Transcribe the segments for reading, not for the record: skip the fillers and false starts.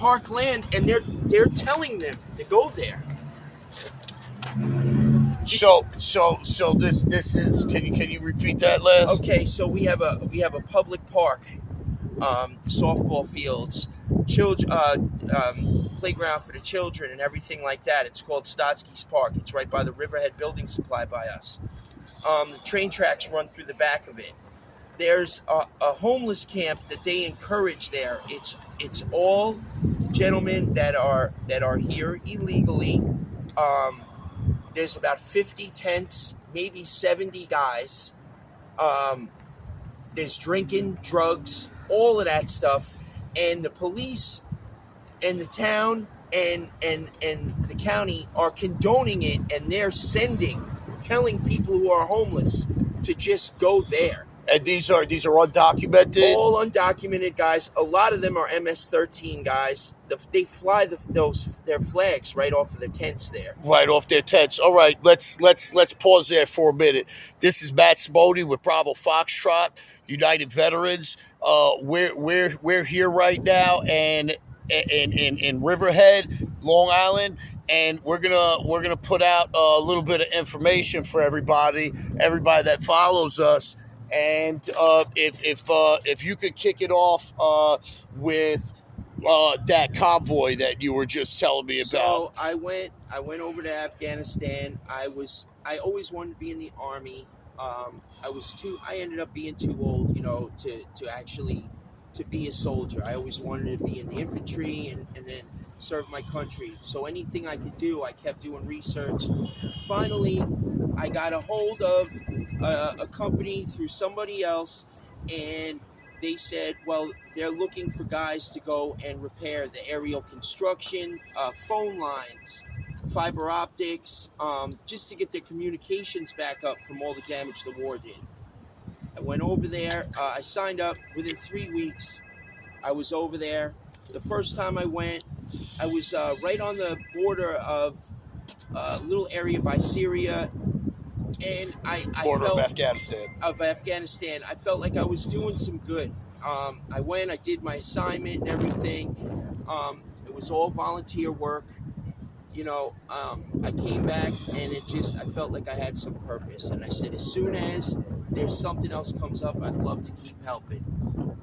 parkland, and they're telling them to go there. So this is. Can you repeat that last? Okay, so we have a public park, softball fields, playground for the children, and everything like that. It's called Stotsky's Park. It's right by the Riverhead Building Supply by us. The train tracks run through the back of it. There's a homeless camp that they encourage there. It's all gentlemen that are here illegally. There's about 50 tents, maybe 70 guys. There's drinking, drugs, all of that stuff, and the police and the town and the county are condoning it, and they're telling people who are homeless to just go there. And these are undocumented? All undocumented guys. A lot of them are MS-13 guys. They fly their flags right off of the tents there. Right off their tents. All right, let's pause there for a minute. This is Matt Simone with Bravo Foxtrot, United Veterans. We're here right now and in Riverhead, Long Island. And we're gonna put out a little bit of information for everybody that follows us. And if you could kick it off with that convoy that you were just telling me about. So I went over to Afghanistan. I always wanted to be in the Army. I ended up being too old, to actually to be a soldier. I always wanted to be in the infantry and then serve my country. So anything I could do, I kept doing research. Finally, I got a hold of a company through somebody else, and they said, well, they're looking for guys to go and repair the aerial construction, phone lines, fiber optics, just to get their communications back up from all the damage the war did. I went over there. I signed up. Within 3 weeks, I was over there. The first time I went, I was right on the border of a little area by Syria, and I border felt, of Afghanistan. I felt like I was doing some good. I went, I did my assignment and everything. It was all volunteer work. I came back, and I felt like I had some purpose. And I said, as soon as there's something else comes up, I'd love to keep helping.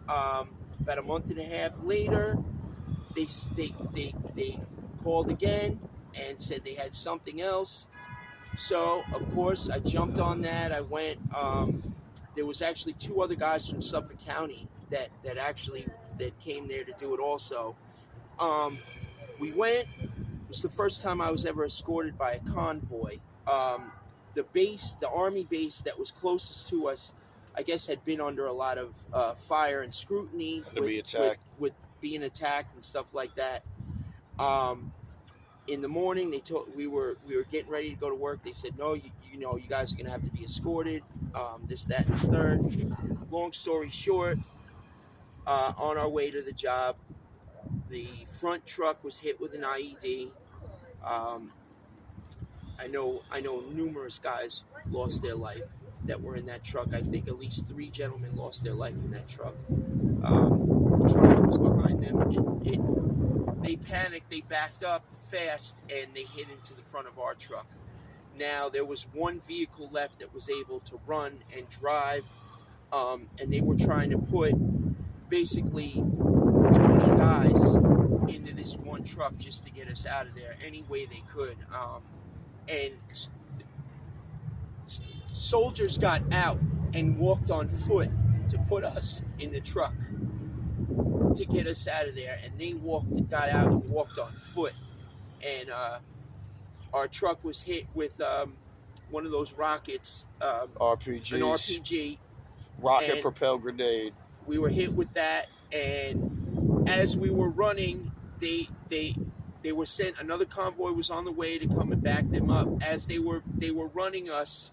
About a month and a half later, they called again and said they had something else. So, of course, I jumped on that. I went. There was actually 2 other guys from Suffolk County that came there to do it also. We went. It was the first time I was ever escorted by a convoy. The Army base that was closest to us, I guess, had been under a lot of fire and scrutiny with being attacked and stuff like that. In the morning, they told we were getting ready to go to work. They said, no, you guys are gonna have to be escorted. This, that, and the third. Long story short, on our way to the job, the front truck was hit with an IED. I know numerous guys lost their life that were in that truck. I think at least 3 gentlemen lost their life in that truck. The truck that was behind them, they panicked, they backed up fast, and they hit into the front of our truck. Now, there was 1 vehicle left that was able to run and drive, and they were trying to put basically 20 guys into this 1 truck just to get us out of there any way they could. And soldiers got out and walked on foot to put us in the truck to get us out of there, and they got out and walked on foot. And our truck was hit with one of those rockets, RPGs. An RPG. Rocket propelled grenade. We were hit with that, and as we were running, they were sent. Another convoy was on the way to come and back them up. As they were running us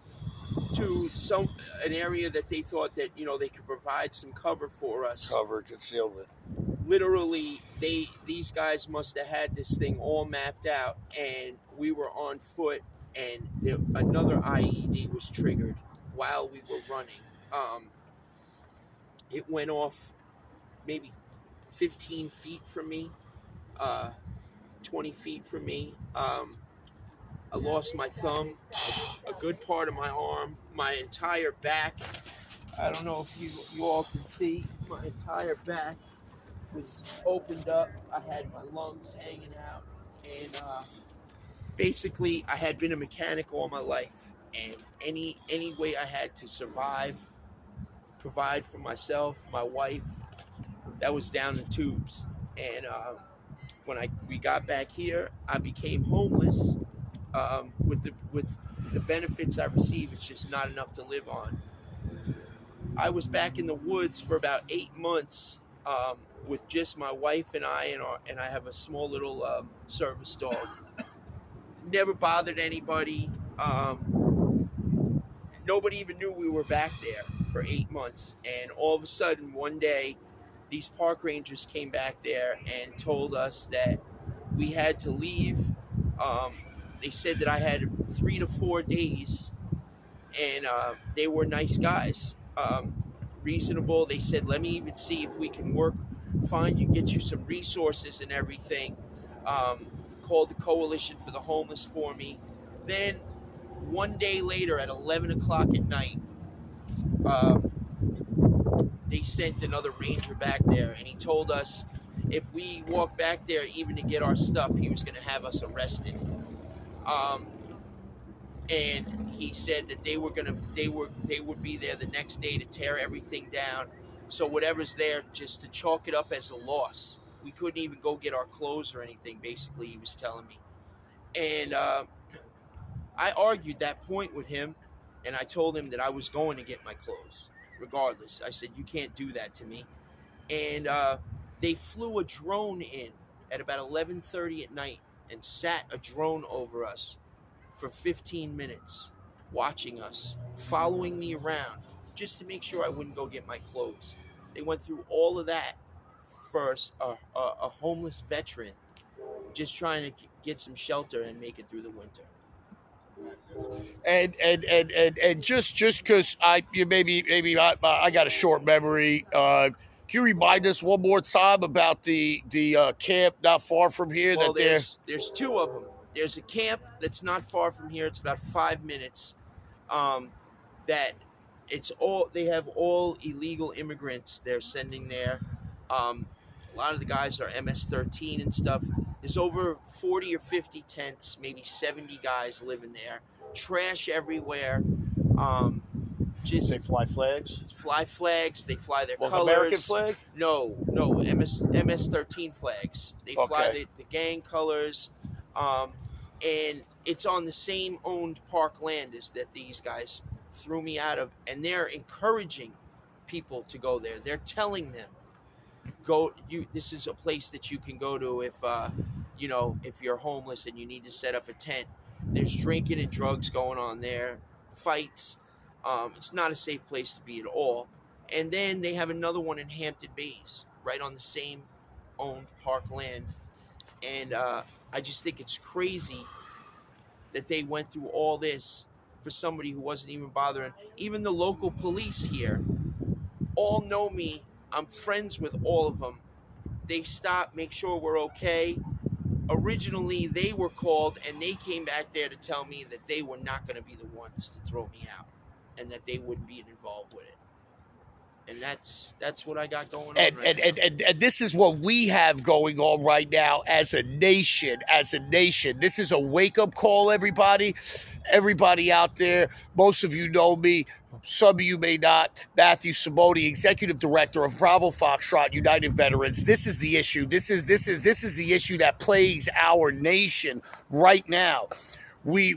to an area that they thought that they could provide some cover for us. Cover, concealment. Literally, these guys must have had this thing all mapped out, and we were on foot, and another IED was triggered while we were running. It went off maybe 15 feet from me, 20 feet from me. I lost my thumb, a good part of my arm, my entire back. I don't know if you all can see, my entire back was opened up. I had my lungs hanging out, and basically I had been a mechanic all my life, and any way I had to survive, provide for myself, my wife, that was down the tubes. And when we got back here, I became homeless. With the benefits I receive, it's just not enough to live on. I was back in the woods for about 8 months with just my wife and I, and I have a small little service dog. Never bothered anybody. Nobody even knew we were back there for 8 months. And all of a sudden, one day, these park rangers came back there and told us that we had to leave. They said that I had 3 to 4 days, and they were nice guys, reasonable. They said, let me even see if we can get you some resources and everything. Called the Coalition for the Homeless for me. Then one day later at 11 o'clock at night, they sent another ranger back there, and he told us if we walked back there even to get our stuff, he was going to have us arrested. And he said that they would be there the next day to tear everything down. So whatever's there, just to chalk it up as a loss. We couldn't even go get our clothes or anything, basically, he was telling me. And I argued that point with him, and I told him that I was going to get my clothes, regardless. I said, you can't do that to me. And they flew a drone in at about 11:30 at night and sat a drone over us for 15 minutes, watching us, following me around, just to make sure I wouldn't go get my clothes. They went through all of that for a homeless veteran, just trying to get some shelter and make it through the winter. And just because I got a short memory. Can you remind us one more time about the camp not far from here? Well, there's 2 of them. There's a camp that's not far from here. It's about 5 minutes. That they have all illegal immigrants they're sending there. A lot of the guys are MS-13 and stuff. There's over 40 or 50 tents, maybe 70 guys living there. Trash everywhere. They fly flags? Fly flags. They fly their colors. American flag? No, MS-13 flags. They fly the gang colors. And it's on the same owned park land as that these guys threw me out of. And they're encouraging people to go there. They're telling them, this is a place that you can go to if you're homeless and you need to set up a tent. There's drinking and drugs going on there, fights. It's not a safe place to be at all. And then they have another one in Hampton Bays, right on the same owned park land. And I just think it's crazy that they went through all this for somebody who wasn't even bothering. Even the local police here all know me. I'm friends with all of them. They stop, make sure we're okay. Originally, they were called, and they came back there to tell me that they were not going to be the ones to throw me out, and that they wouldn't be involved with it. And that's what I got going on right now. And this is what we have going on right now as a nation. This is a wake-up call, everybody. Everybody out there, most of you know me. Some of you may not. Matthew Simone, Executive Director of Bravo Foxtrot United Veterans. This is the issue. This is the issue that plagues our nation right now. We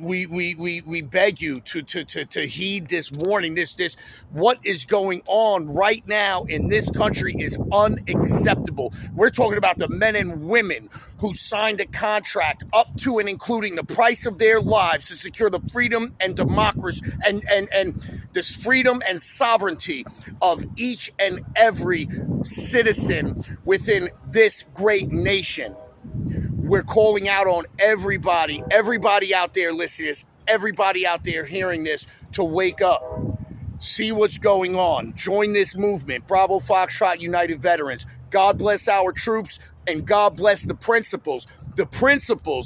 beg you to heed this warning. This what is going on right now in this country is unacceptable. We're talking about the men and women who signed a contract up to and including the price of their lives to secure the freedom and democracy and this freedom and sovereignty of each and every citizen within this great nation. We're calling out on everybody out there listening to this, everybody out there hearing this to wake up. See what's going on. Join this movement, Bravo Foxtrot United Veterans. God bless our troops And God bless the principles,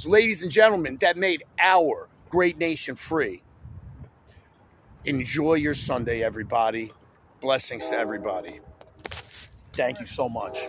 ladies and gentlemen, that made our great nation free. Enjoy your Sunday, everybody. Blessings to everybody. Thank you so much.